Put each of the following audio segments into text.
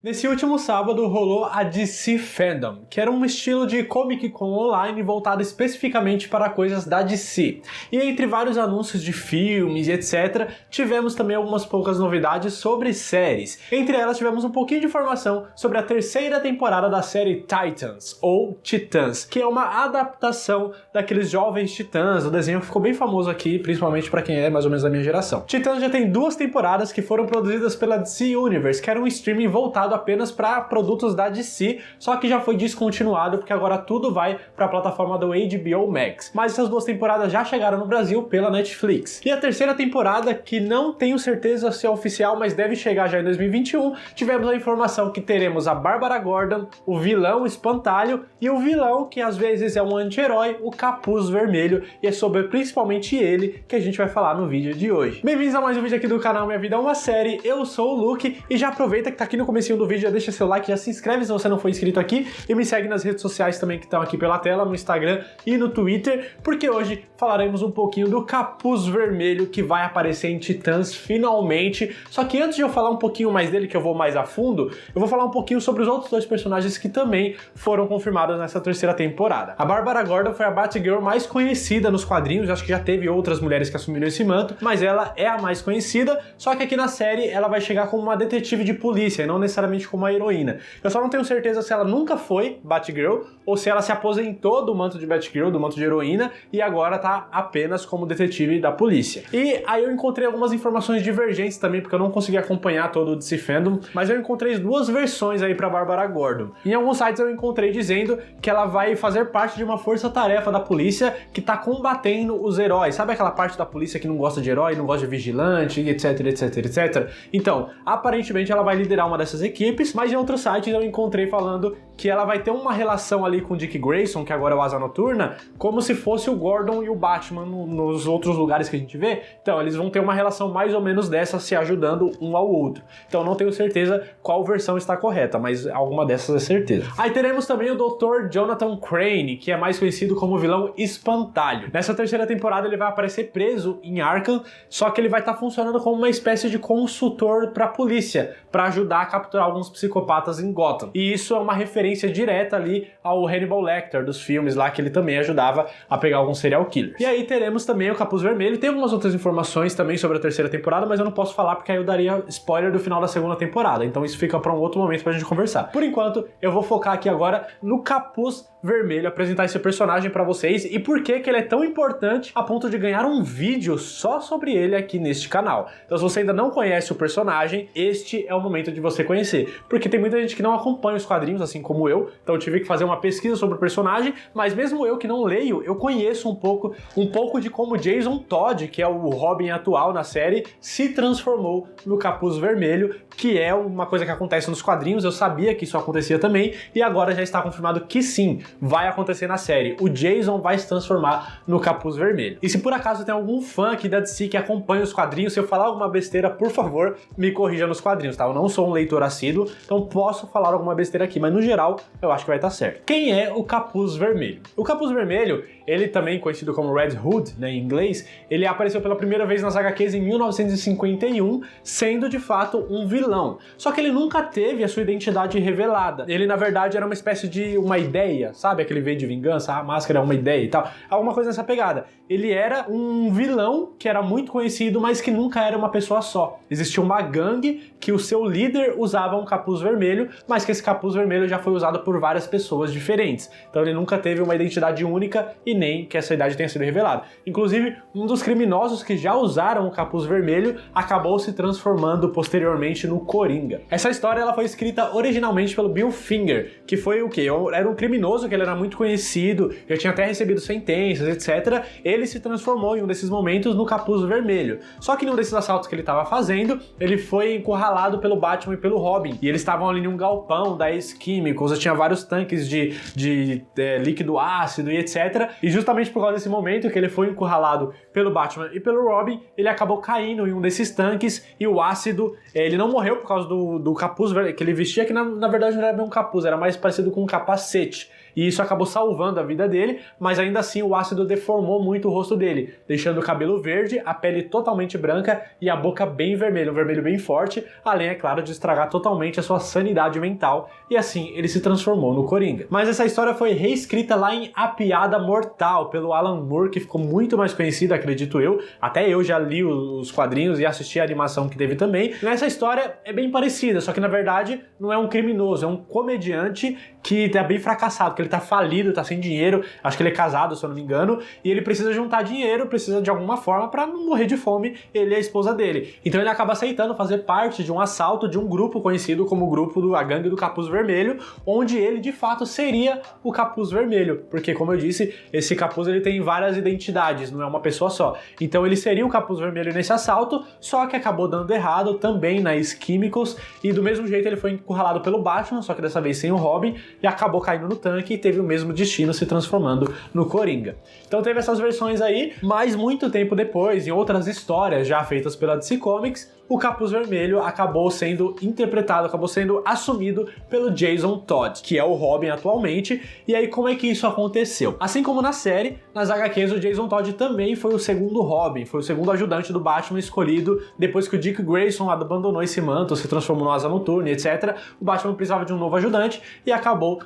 Nesse último sábado rolou a DC Fandom, que era um estilo de Comic Con online voltado especificamente para coisas da DC. E entre vários anúncios de filmes e etc, tivemos também algumas poucas novidades sobre séries. Entre elas tivemos um pouquinho de informação sobre a terceira temporada da série Titans, ou Titãs, que é uma adaptação daqueles jovens titãs, o desenho ficou bem famoso aqui, principalmente para quem é mais ou menos da minha geração. Titãs já tem 2 temporadas que foram produzidas pela DC Universe, que era um streaming voltado apenas para produtos da DC, só que já foi descontinuado porque agora tudo vai para a plataforma do HBO Max. Mas essas 2 temporadas já chegaram no Brasil pela Netflix. E a terceira temporada, que não tenho certeza se é oficial, mas deve chegar já em 2021, tivemos a informação que teremos a Bárbara Gordon, o vilão Espantalho e o vilão que às vezes é um anti-herói, o Capuz Vermelho, e é sobre principalmente ele que a gente vai falar no vídeo de hoje. Bem-vindos a mais um vídeo aqui do canal Minha Vida é uma Série, eu sou o Luke e já aproveita que tá aqui no comecinho do vídeo, já deixa seu like, já se inscreve se você não for inscrito aqui e me segue nas redes sociais também que estão aqui pela tela, no Instagram e no Twitter, porque hoje falaremos um pouquinho do Capuz Vermelho que vai aparecer em Titãs finalmente. Só que antes de eu falar um pouquinho mais dele, que eu vou mais a fundo, eu vou falar um pouquinho sobre os outros 2 personagens que também foram confirmados nessa terceira temporada. A Bárbara Gordon foi a Batgirl mais conhecida nos quadrinhos, acho que já teve outras mulheres que assumiram esse manto, mas ela é a mais conhecida, só que aqui na série ela vai chegar como uma detetive de polícia e não necessariamente como uma heroína. Eu só não tenho certeza se ela nunca foi Batgirl ou se ela se aposentou do manto de Batgirl, do manto de heroína, e agora tá apenas como detetive da polícia. E aí eu encontrei algumas informações divergentes também, porque eu não consegui acompanhar todo o DC Fandom, mas eu encontrei 2 versões aí pra Bárbara Gordon. Em alguns sites eu encontrei dizendo que ela vai fazer parte de uma força-tarefa da polícia que tá combatendo os heróis. Sabe aquela parte da polícia que não gosta de herói, não gosta de vigilante, etc, etc, etc? Então, aparentemente ela vai liderar uma dessas equipes, mas em outros sites eu encontrei falando que ela vai ter uma relação ali com o Dick Grayson, que agora é o Asa Noturna, como se fosse o Gordon e o Batman nos outros lugares que a gente vê. Então, eles vão ter uma relação mais ou menos dessa, se ajudando um ao outro. Então, não tenho certeza qual versão está correta, mas alguma dessas é certeza. Aí teremos também o Dr. Jonathan Crane, que é mais conhecido como vilão Espantalho. Nessa terceira temporada ele vai aparecer preso em Arkham, só que ele vai estar funcionando como uma espécie de consultor para a polícia, para ajudar a capturar alguns psicopatas em Gotham. E isso é uma referência direta ali ao Hannibal Lecter dos filmes lá, que ele também ajudava a pegar alguns serial killers. E aí teremos também o Capuz Vermelho. Tem algumas outras informações também sobre a terceira temporada, mas eu não posso falar porque aí eu daria spoiler do final da segunda temporada. Então isso fica para um outro momento pra gente conversar. Por enquanto, eu vou focar aqui agora no Capuz Vermelho, apresentar esse personagem pra vocês e por que ele é tão importante a ponto de ganhar um vídeo só sobre ele aqui neste canal. Então se você ainda não conhece o personagem, este é o momento de você conhecer, porque tem muita gente que não acompanha os quadrinhos, assim como eu, então eu tive que fazer uma pesquisa sobre o personagem, mas mesmo eu que não leio, eu conheço um pouco de como Jason Todd, que é o Robin atual na série, se transformou no Capuz Vermelho, que é uma coisa que acontece nos quadrinhos. Eu sabia que isso acontecia também, e agora já está confirmado que sim, vai acontecer na série. O Jason vai se transformar no Capuz Vermelho. E se por acaso tem algum fã aqui da DC que acompanha os quadrinhos, se eu falar alguma besteira, por favor, me corrija nos quadrinhos, tá? Eu não sou um leitor assíduo, então posso falar alguma besteira aqui, mas no geral, eu acho que vai estar certo. Quem é o Capuz Vermelho? O Capuz Vermelho, ele também conhecido como Red Hood, né, em inglês, ele apareceu pela primeira vez nas HQs em 1951, sendo de fato um vilão. Só que ele nunca teve a sua identidade revelada. Ele, na verdade, era uma espécie de uma ideia, sabe? Aquele V de vingança, a máscara é uma ideia e tal. Alguma coisa nessa pegada. Ele era um vilão que era muito conhecido, mas que nunca era uma pessoa só. Existia uma gangue que o seu líder usava um capuz vermelho, mas que esse capuz vermelho já foi usado por várias pessoas diferentes. Então ele nunca teve uma identidade única e nem que essa idade tenha sido revelada. Inclusive, um dos criminosos que já usaram o capuz vermelho acabou se transformando posteriormente no Coringa. Essa história ela foi escrita originalmente pelo Bill Finger, que foi o quê? Era um criminoso que ele era muito conhecido, já tinha até recebido sentenças, etc. Ele se transformou em um desses momentos no Capuz Vermelho. Só que em um desses assaltos que ele estava fazendo, ele foi encurralado pelo Batman e pelo Robin. E eles estavam ali em um galpão da Ace Chemicals, tinha vários tanques de líquido ácido e etc. E justamente por causa desse momento que ele foi encurralado pelo Batman e pelo Robin, ele acabou caindo em um desses tanques e o ácido, ele não morreu por causa do capuz que ele vestia, que na verdade não era bem um capuz, era mais parecido com um capacete. e isso acabou salvando a vida dele, mas ainda assim o ácido deformou muito o rosto dele, deixando o cabelo verde, a pele totalmente branca e a boca bem vermelha, um vermelho bem forte, além, é claro, de estragar totalmente a sua sanidade mental, e assim ele se transformou no Coringa. Mas essa história foi reescrita lá em A Piada Mortal, pelo Alan Moore, que ficou muito mais conhecido, acredito eu, até eu já li os quadrinhos e assisti a animação que teve também. Nessa história é bem parecida, só que na verdade não é um criminoso, é um comediante que tá bem fracassado, que ele tá falido, tá sem dinheiro, acho que ele é casado, se eu não me engano, e ele precisa juntar dinheiro, precisa de alguma forma pra não morrer de fome, ele e a esposa dele. Então ele acaba aceitando fazer parte de um assalto de um grupo conhecido como o grupo a Gangue do Capuz Vermelho, onde ele de fato seria o Capuz Vermelho, porque como eu disse, esse capuz ele tem várias identidades, não é uma pessoa só. Então ele seria o Capuz Vermelho nesse assalto, só que acabou dando errado também na Químicos, e do mesmo jeito ele foi encurralado pelo Batman, só que dessa vez sem o Robin, e acabou caindo no tanque e teve o mesmo destino, se transformando no Coringa. Então teve essas versões aí, mas muito tempo depois, em outras histórias já feitas pela DC Comics, o Capuz Vermelho acabou sendo interpretado, acabou sendo assumido pelo Jason Todd, que é o Robin atualmente. E aí como é que isso aconteceu? Assim como na série, nas HQs o Jason Todd também foi o segundo Robin, foi o segundo ajudante do Batman escolhido depois que o Dick Grayson abandonou esse manto, se transformou no Asa Noturna, etc. O Batman precisava de um novo ajudante e acabou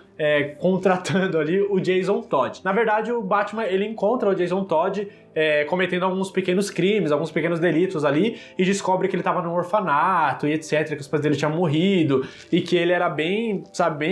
contratando ali o Jason Todd. Na verdade, o Batman ele encontra o Jason Todd cometendo alguns pequenos crimes, alguns pequenos delitos ali, e descobre que ele estava num orfanato e etc, que os pais dele tinham morrido, e que ele era bem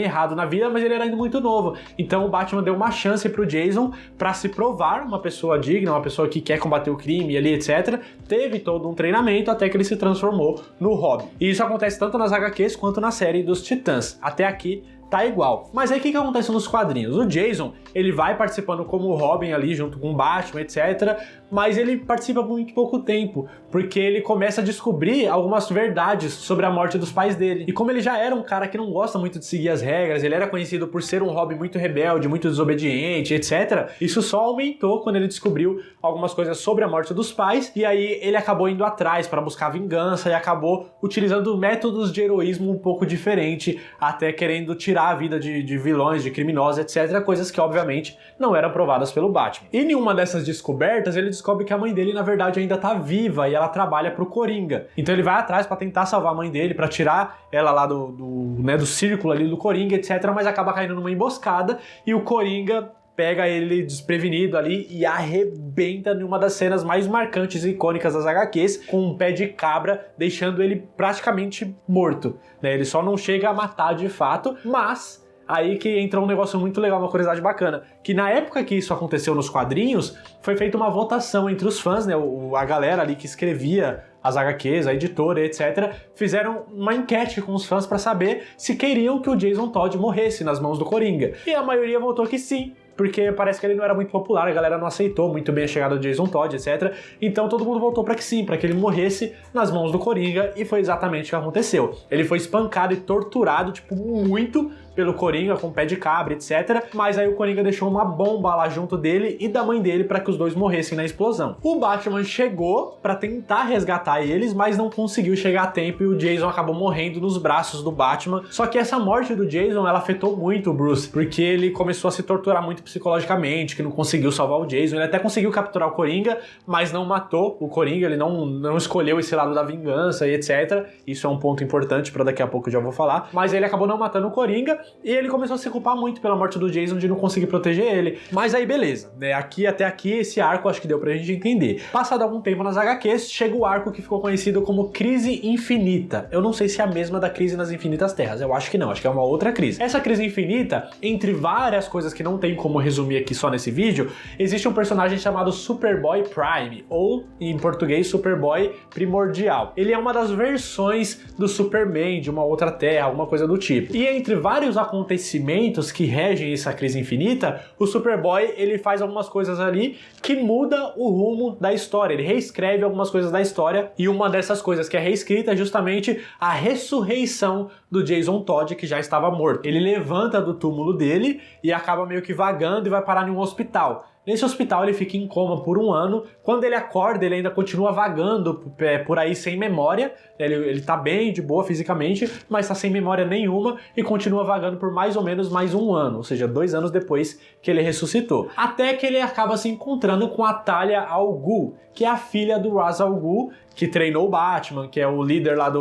errado na vida, mas ele era ainda muito novo. Então o Batman deu uma chance pro Jason para se provar uma pessoa digna, uma pessoa que quer combater o crime ali, etc. Teve todo um treinamento até que ele se transformou no Robin. E isso acontece tanto nas HQs quanto na série dos Titãs. Até aqui tá igual. Mas aí o que acontece nos quadrinhos? O Jason, ele vai participando como Robin ali, junto com o Batman, etc. Mas ele participa por muito pouco tempo, porque ele começa a descobrir algumas verdades sobre a morte dos pais dele. E como ele já era um cara que não gosta muito de seguir as regras, ele era conhecido por ser um Robin muito rebelde, muito desobediente, etc. Isso só aumentou quando ele descobriu algumas coisas sobre a morte dos pais, e aí ele acabou indo atrás para buscar vingança e acabou utilizando métodos de heroísmo um pouco diferente, até querendo tirar a vida de vilões, de criminosos, etc. Coisas que, obviamente, não eram provadas pelo Batman. E em uma dessas descobertas, ele descobre que a mãe dele, na verdade, ainda tá viva e ela trabalha pro Coringa. Então ele vai atrás para tentar salvar a mãe dele, para tirar ela lá do círculo ali do Coringa, etc. Mas acaba caindo numa emboscada e o Coringa pega ele desprevenido ali e arrebenta em uma das cenas mais marcantes e icônicas das HQs, com um pé de cabra, deixando ele praticamente morto, né? Ele só não chega a matar de fato, mas aí que entra um negócio muito legal, uma curiosidade bacana, que na época que isso aconteceu nos quadrinhos, foi feita uma votação entre os fãs, né? A galera ali que escrevia as HQs, a editora, etc., fizeram uma enquete com os fãs para saber se queriam que o Jason Todd morresse nas mãos do Coringa. E a maioria votou que sim, porque parece que ele não era muito popular, a galera não aceitou muito bem a chegada do Jason Todd, etc. Então todo mundo votou para que sim, para que ele morresse nas mãos do Coringa, e foi exatamente o que aconteceu. Ele foi espancado e torturado, tipo, muito pelo Coringa, com pé de cabra, etc. Mas aí o Coringa deixou uma bomba lá junto dele e da mãe dele para que os dois morressem na explosão. O Batman chegou para tentar resgatar eles, mas não conseguiu chegar a tempo e o Jason acabou morrendo nos braços do Batman. Só que essa morte do Jason, ela afetou muito o Bruce, porque ele começou a se torturar muito psicologicamente, que não conseguiu salvar o Jason. Ele até conseguiu capturar o Coringa, mas não matou o Coringa, ele não escolheu esse lado da vingança e etc. Isso é um ponto importante para daqui a pouco eu já vou falar. Mas ele acabou não matando o Coringa e ele começou a se culpar muito pela morte do Jason, de não conseguir proteger ele. Mas aí beleza, né? Até aqui esse arco acho que deu pra gente entender. Passado algum tempo nas HQs, chega o arco que ficou conhecido como Crise Infinita. Eu não sei se é a mesma da Crise nas Infinitas Terras, eu acho que não, acho que é uma outra crise. Essa Crise Infinita, entre várias coisas que não tem como resumir aqui só nesse vídeo, existe um personagem chamado Superboy Prime, ou em português Superboy Primordial. Ele é uma das versões do Superman de uma outra terra, alguma coisa do tipo. E entre vários acontecimentos que regem essa Crise Infinita, o Superboy ele faz algumas coisas ali que muda o rumo da história, ele reescreve algumas coisas da história, e uma dessas coisas que é reescrita é justamente a ressurreição do Jason Todd, que já estava morto. Ele levanta do túmulo dele e acaba meio que vagando e vai parar em um hospital. Nesse hospital ele fica em coma por um ano. Quando ele acorda, ele ainda continua vagando por aí sem memória. Ele tá bem, de boa fisicamente, mas tá sem memória nenhuma e continua vagando por mais ou menos mais um ano, ou seja, 2 anos depois que ele ressuscitou. Até que ele acaba se encontrando com a Talia al Ghul, que é a filha do Ra's al Ghul, que treinou o Batman, que é o líder lá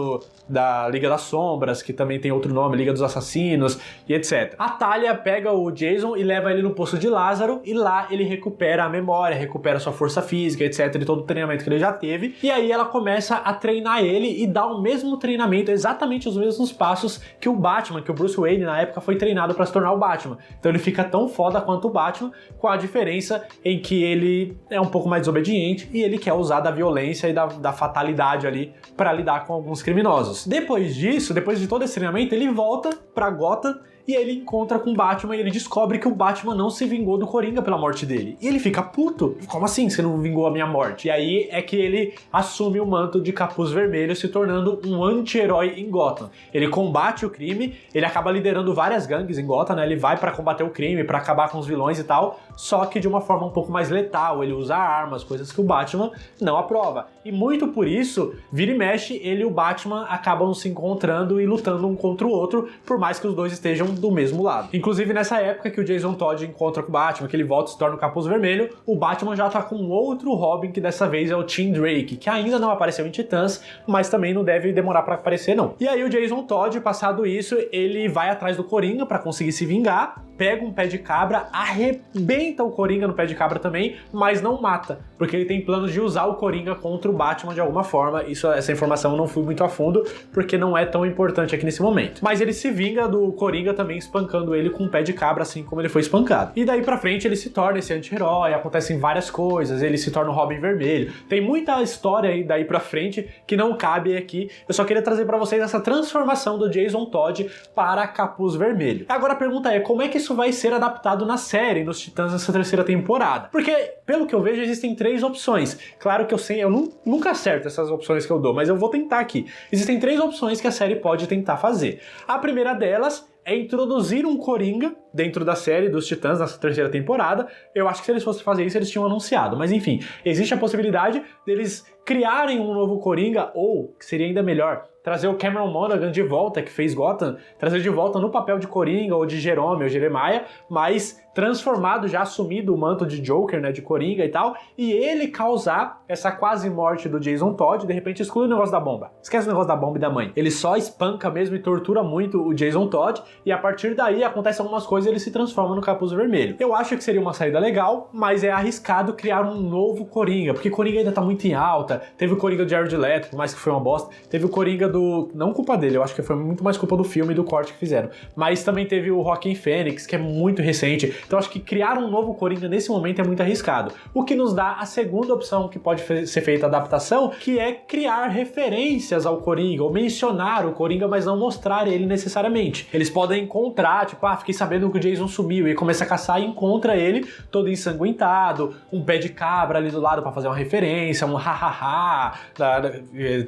da Liga das Sombras, que também tem outro nome, Liga dos Assassinos, e etc. A Talia pega o Jason e leva ele no Poço de Lázaro, e lá ele recupera a memória, recupera sua força física, etc, e todo o treinamento que ele já teve, e aí ela começa a treinar ele e dá o mesmo treinamento, exatamente os mesmos passos que o Batman, que o Bruce Wayne na época foi treinado para se tornar o Batman. Então ele fica tão foda quanto o Batman, com a diferença em que ele é um pouco mais desobediente e ele quer usar da violência e da fatalidade ali para lidar com alguns criminosos. Depois disso, depois de todo esse treinamento, ele volta pra Gotham e ele encontra com o Batman e ele descobre que o Batman não se vingou do Coringa pela morte dele. E ele fica puto. Como assim você não vingou a minha morte? E aí é que ele assume o manto de Capuz Vermelho, se tornando um anti-herói em Gotham. Ele combate o crime, ele acaba liderando várias gangues em Gotham, né? Ele vai pra combater o crime, pra acabar com os vilões e tal, só que de uma forma um pouco mais letal. Ele usa armas, coisas que o Batman não aprova. E muito por isso, vira e mexe, ele e o Batman acabam se encontrando e lutando um contra o outro, por mais que os dois estejam do mesmo lado. Inclusive, nessa época que o Jason Todd encontra com o Batman, que ele volta e se torna o Capuz Vermelho, o Batman já tá com outro Robin, que dessa vez é o Tim Drake, que ainda não apareceu em Titãs, mas também não deve demorar pra aparecer, não. E aí o Jason Todd, passado isso, ele vai atrás do Coringa pra conseguir se vingar, pega um pé de cabra, arrebenta o Coringa no pé de cabra também, mas não mata, porque ele tem planos de usar o Coringa contra o Batman de alguma forma. Essa informação eu não fui muito a fundo, porque não é tão importante aqui nesse momento. Mas ele se vinga do Coringa também espancando ele com um pé de cabra, assim como ele foi espancado. E daí pra frente ele se torna esse anti-herói, acontecem várias coisas, ele se torna o Robin Vermelho. Tem muita história aí daí pra frente que não cabe aqui. Eu só queria trazer pra vocês essa transformação do Jason Todd para Capuz Vermelho. Agora a pergunta é, como é que isso vai ser adaptado na série, nos Titãs dessa terceira temporada? Porque, pelo que eu vejo, existem 3 opções. Claro que eu nunca acerto essas opções que eu dou, mas eu vou tentar aqui. Existem 3 opções que a série pode tentar fazer. A primeira delas é introduzir um Coringa dentro da série dos Titãs nessa terceira temporada. Eu acho que se eles fossem fazer isso, eles tinham anunciado. Mas enfim, existe a possibilidade deles criarem um novo Coringa, ou, que seria ainda melhor, trazer o Cameron Monaghan de volta, que fez Gotham, trazer de volta no papel de Coringa, ou de Jerome, ou Jeremiah, mas transformado, já assumido o manto de Joker, né, de Coringa e tal, e ele causar essa quase morte do Jason Todd. De repente exclui o negócio da bomba. Esquece o negócio da bomba e da mãe. Ele só espanca mesmo e tortura muito o Jason Todd, e a partir daí acontecem algumas coisas e ele se transforma no Capuz Vermelho. Eu acho que seria uma saída legal, mas é arriscado criar um novo Coringa, porque Coringa ainda tá muito em alta. Teve o Coringa do Jared Leto, por mais que foi uma bosta. Teve o Coringa do... não culpa dele, eu acho que foi muito mais culpa do filme e do corte que fizeram. Mas também teve o Joaquin Phoenix, que é muito recente. Então acho que criar um novo Coringa nesse momento é muito arriscado. O que nos dá a segunda opção que pode ser feita a adaptação, que é criar referências ao Coringa, ou mencionar o Coringa, mas não mostrar ele necessariamente. Eles podem encontrar, tipo, fiquei sabendo que o Jason sumiu, e começa a caçar e encontra ele todo ensanguentado, um pé de cabra ali do lado pra fazer uma referência, um ha-ha-ha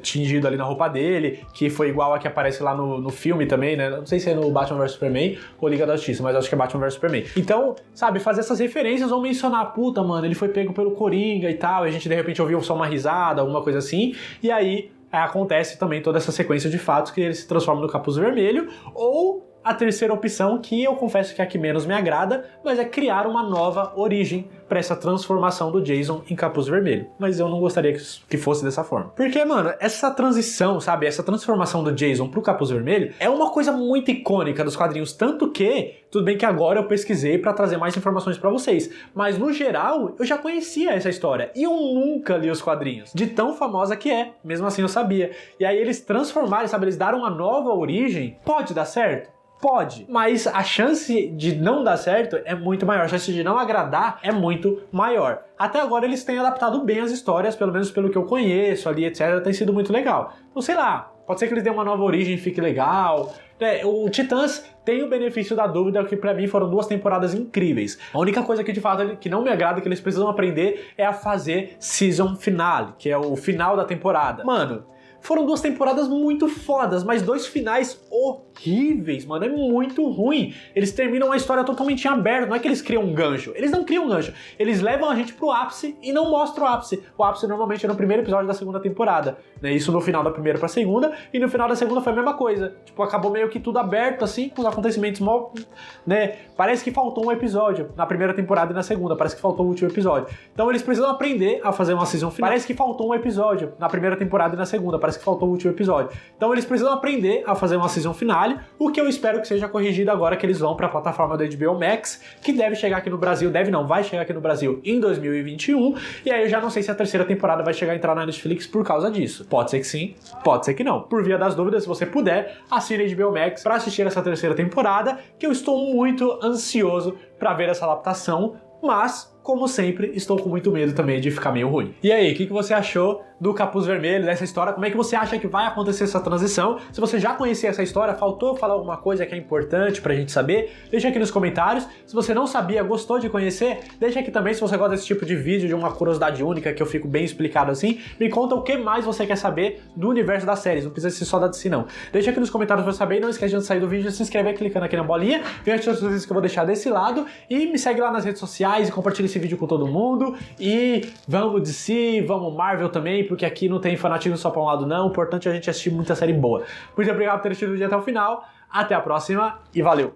tingido ali na roupa dele, que foi igual a que aparece lá no filme também, né? Não sei se é no Batman vs Superman ou Liga da Justiça, mas acho que é Batman vs Superman. Então, sabe, fazer essas referências ou mencionar, puta, mano, ele foi pego pelo Coringa e tal, e a gente de repente ouviu só uma risada, alguma coisa assim, e aí acontece também toda essa sequência de fatos que ele se transforma no Capuz Vermelho. Ou a terceira opção, que eu confesso que é a que menos me agrada, mas é criar uma nova origem para essa transformação do Jason em Capuz Vermelho. Mas eu não gostaria que fosse dessa forma. Porque, mano, essa transição, sabe, essa transformação do Jason pro Capuz Vermelho é uma coisa muito icônica dos quadrinhos, tanto que, tudo bem que agora eu pesquisei para trazer mais informações para vocês, mas no geral eu já conhecia essa história e eu nunca li os quadrinhos, de tão famosa que é, mesmo assim eu sabia. E aí eles transformaram, sabe, eles deram uma nova origem. Pode dar certo? Pode, mas a chance de não dar certo é muito maior, a chance de não agradar é muito maior. Até agora eles têm adaptado bem as histórias, pelo menos pelo que eu conheço ali, etc, tem sido muito legal. Não sei lá, pode ser que eles dêem uma nova origem e fique legal. O Titãs tem o benefício da dúvida, que pra mim foram 2 temporadas incríveis. A única coisa que de fato que não me agrada, que eles precisam aprender, é a fazer season finale, que é o final da temporada. Mano, foram 2 temporadas muito fodas, mas 2 finais horríveis, mano, é muito ruim. Eles terminam a história totalmente em aberto, não é que eles criam um gancho, eles não criam um gancho, eles levam a gente pro ápice e não mostram o ápice. O ápice normalmente é no primeiro episódio da segunda temporada, né? Isso no final da primeira pra segunda, e no final da segunda foi a mesma coisa. Tipo, acabou meio que tudo aberto, assim, com os acontecimentos mal, né? Parece que faltou um episódio na primeira temporada e na segunda, parece que faltou o último episódio. Então eles precisam aprender a fazer uma season final. Parece que faltou um episódio na primeira temporada e na segunda, parece que faltou o último episódio. Então eles precisam aprender a fazer uma season finale, o que eu espero que seja corrigido agora que eles vão pra plataforma da HBO Max, que deve chegar aqui no Brasil, vai chegar aqui no Brasil em 2021, e aí eu já não sei se a terceira temporada vai chegar a entrar na Netflix por causa disso. Pode ser que sim, pode ser que não. Por via das dúvidas, se você puder, assine a HBO Max pra assistir essa terceira temporada, que eu estou muito ansioso pra ver essa adaptação, mas, como sempre, estou com muito medo também de ficar meio ruim. E aí, o que você achou do Capuz Vermelho, dessa história? Como é que você acha que vai acontecer essa transição? Se você já conhecia essa história, faltou falar alguma coisa que é importante pra gente saber? Deixa aqui nos comentários. Se você não sabia, gostou de conhecer, deixa aqui também se você gosta desse tipo de vídeo, de uma curiosidade única, que eu fico bem explicado assim. Me conta o que mais você quer saber do universo das séries, não precisa ser só da DC não. Deixa aqui nos comentários pra eu saber e não esquece de sair do vídeo, se inscrever clicando aqui na bolinha, vem as outras coisas que eu vou deixar desse lado e me segue lá nas redes sociais e compartilha esse vídeo com todo mundo. E vamos DC, vamos Marvel também, porque aqui não tem fanatismo só pra um lado não, o importante é a gente assistir muita série boa. Muito obrigado por ter assistido o vídeo até o final, até a próxima e valeu!